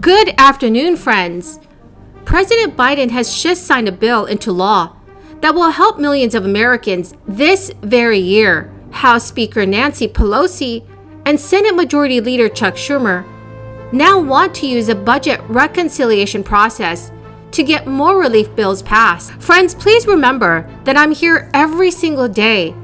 Good afternoon, friends. President Biden has just signed a bill into law that will help millions of Americans this very year. House Speaker Nancy Pelosi and Senate Majority Leader Chuck Schumer now want to use a budget reconciliation process to get more relief bills passed. Friends, please remember that I'm here every single day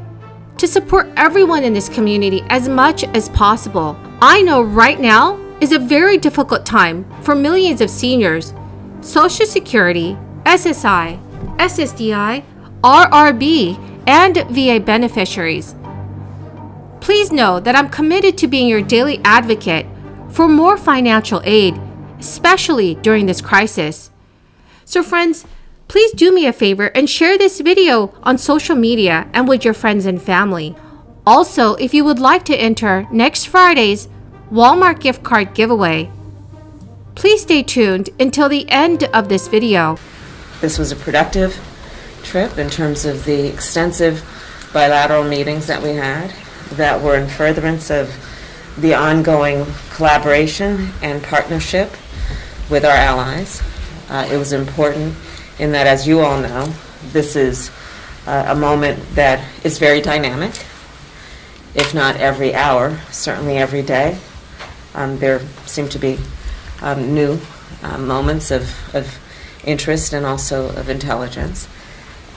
to support everyone in this community as much as possible. I know right now is a very difficult time for millions of seniors, Social Security, SSI, SSDI, RRB, and VA beneficiaries. Please know that I'm committed to being your daily advocate for more financial aid, especially during this crisis. So friends, please do me a favor and share this video on social media and with your friends and family. Also, if you would like to enter next Friday's Walmart gift card giveaway, please stay tuned until the end of this video. This was a productive trip in terms of the extensive bilateral meetings that we had that were in furtherance of the ongoing collaboration and partnership with our allies. It was important in that, as you all know, this is a moment that is very dynamic, if not every hour, certainly every day. There seem to be new moments of interest and also of intelligence.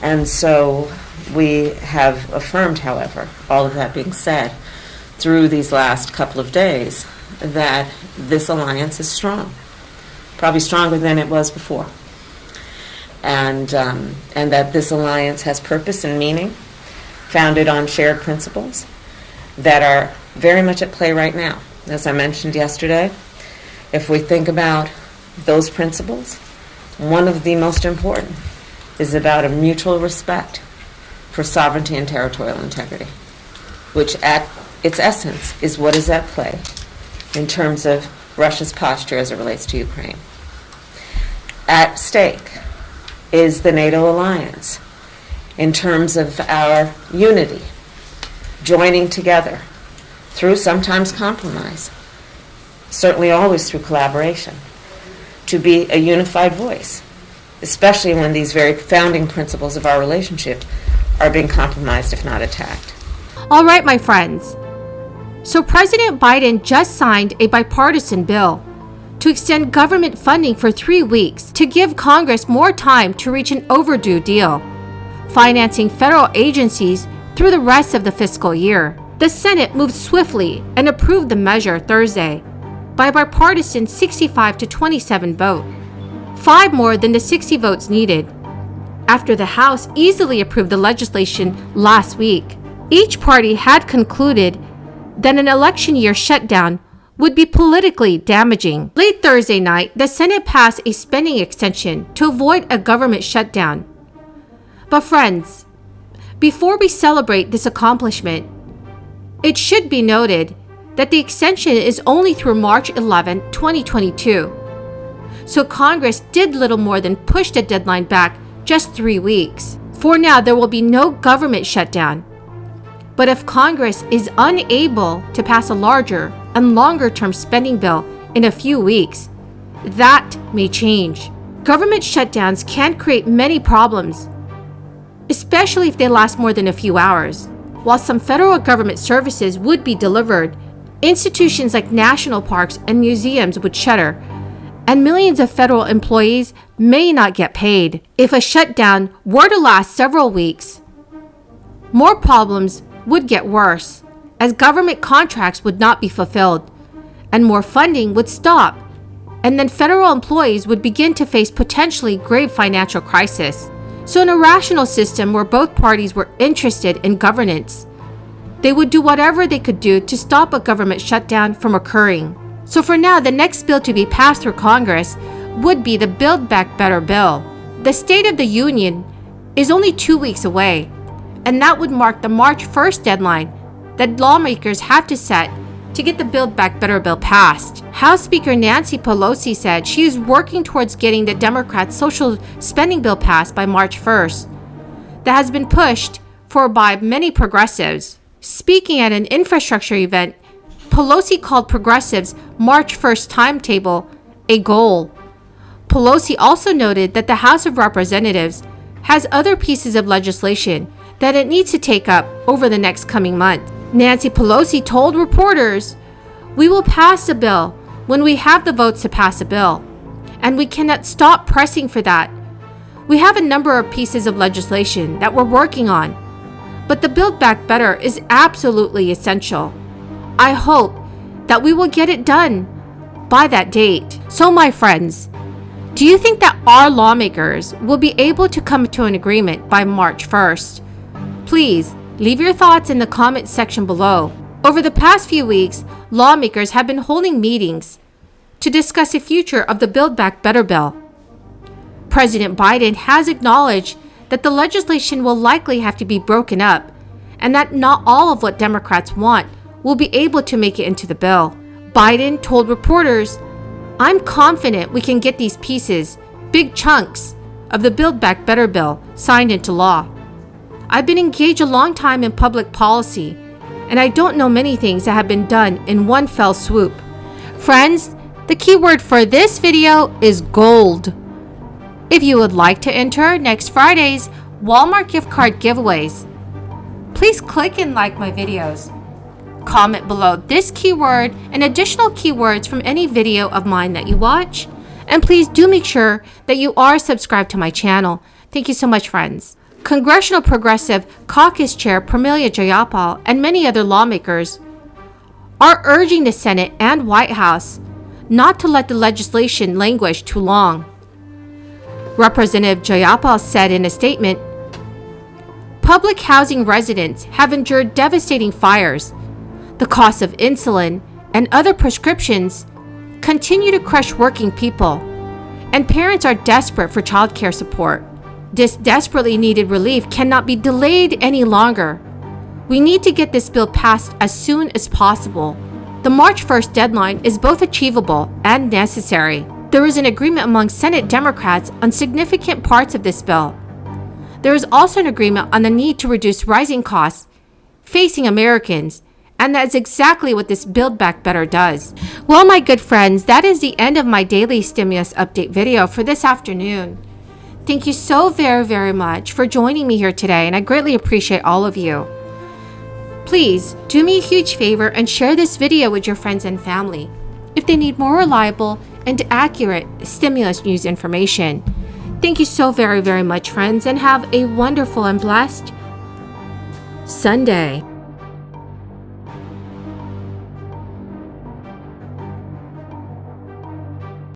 And so we have affirmed, however, all of that being said, through these last couple of days, that this alliance is strong, probably stronger than it was before. And that this alliance has purpose and meaning, founded on shared principles that are very much at play right now. As I mentioned yesterday, if we think about those principles, one of the most important is about a mutual respect for sovereignty and territorial integrity, which at its essence is what is at play in terms of Russia's posture as it relates to Ukraine. At stake is the NATO alliance in terms of our unity, joining together through sometimes compromise, certainly always through collaboration, to be a unified voice, especially when these very founding principles of our relationship are being compromised, if not attacked. All right, my friends. So President Biden just signed a bipartisan bill to extend government funding for 3 weeks to give Congress more time to reach an overdue deal, financing federal agencies through the rest of the fiscal year. The Senate moved swiftly and approved the measure Thursday by a bipartisan 65 to 27 vote, 5 more than the 60 votes needed, after the House easily approved the legislation last week. Each party had concluded that an election year shutdown would be politically damaging. Late Thursday night, the Senate passed a spending extension to avoid a government shutdown. But friends, before we celebrate this accomplishment, it should be noted that the extension is only through March 11, 2022. So Congress did little more than push the deadline back just 3 weeks. For now, there will be no government shutdown. But if Congress is unable to pass a larger and longer-term spending bill in a few weeks, that may change. Government shutdowns can create many problems, especially if they last more than a few hours. While some federal government services would be delivered, institutions like national parks and museums would shutter, and millions of federal employees may not get paid. If a shutdown were to last several weeks, more problems would get worse, as government contracts would not be fulfilled, and more funding would stop, and then federal employees would begin to face potentially grave financial crisis. So in a rational system where both parties were interested in governance, they would do whatever they could do to stop a government shutdown from occurring. So for now, the next bill to be passed through Congress would be the Build Back Better bill. The State of the Union is only 2 weeks away, and that would mark the March 1st deadline that lawmakers have to set to get the Build Back Better bill passed. House Speaker Nancy Pelosi said she is working towards getting the Democrats' social spending bill passed by March 1st. That has been pushed for by many progressives. Speaking at an infrastructure event, Pelosi called progressives' March 1st timetable a goal. Pelosi also noted that the House of Representatives has other pieces of legislation that it needs to take up over the next coming month. Nancy Pelosi told reporters, "We will pass a bill when we have the votes to pass a bill, and we cannot stop pressing for that. We have a number of pieces of legislation that we're working on, but the Build Back Better is absolutely essential. I hope that we will get it done by that date." So my friends, do you think that our lawmakers will be able to come to an agreement by March 1st? Please leave your thoughts in the comment section below. Over the past few weeks, lawmakers have been holding meetings to discuss the future of the Build Back Better bill. President Biden has acknowledged that the legislation will likely have to be broken up and that not all of what Democrats want will be able to make it into the bill. Biden told reporters, "I'm confident we can get these pieces, big chunks, of the Build Back Better bill signed into law. I've been engaged a long time in public policy, and I don't know many things that have been done in one fell swoop." Friends, the keyword for this video is gold. If you would like to enter next Friday's Walmart gift card giveaways, please click and like my videos. Comment below this keyword and additional keywords from any video of mine that you watch. And please do make sure that you are subscribed to my channel. Thank you so much, friends. Congressional Progressive Caucus Chair Pramila Jayapal and many other lawmakers are urging the Senate and White House not to let the legislation languish too long. Representative Jayapal said in a statement, "Public housing residents have endured devastating fires. The cost of insulin and other prescriptions continue to crush working people, and parents are desperate for childcare support. This desperately needed relief cannot be delayed any longer. We need to get this bill passed as soon as possible." The March 1st deadline is both achievable and necessary. There is an agreement among Senate Democrats on significant parts of this bill. There is also an agreement on the need to reduce rising costs facing Americans, and that is exactly what this Build Back Better does. Well, my good friends, that is the end of my daily stimulus update video for this afternoon. Thank you so very, very much for joining me here today, and I greatly appreciate all of you. Please do me a huge favor and share this video with your friends and family if they need more reliable and accurate stimulus news information. Thank you so very, very much, friends, and have a wonderful and blessed Sunday.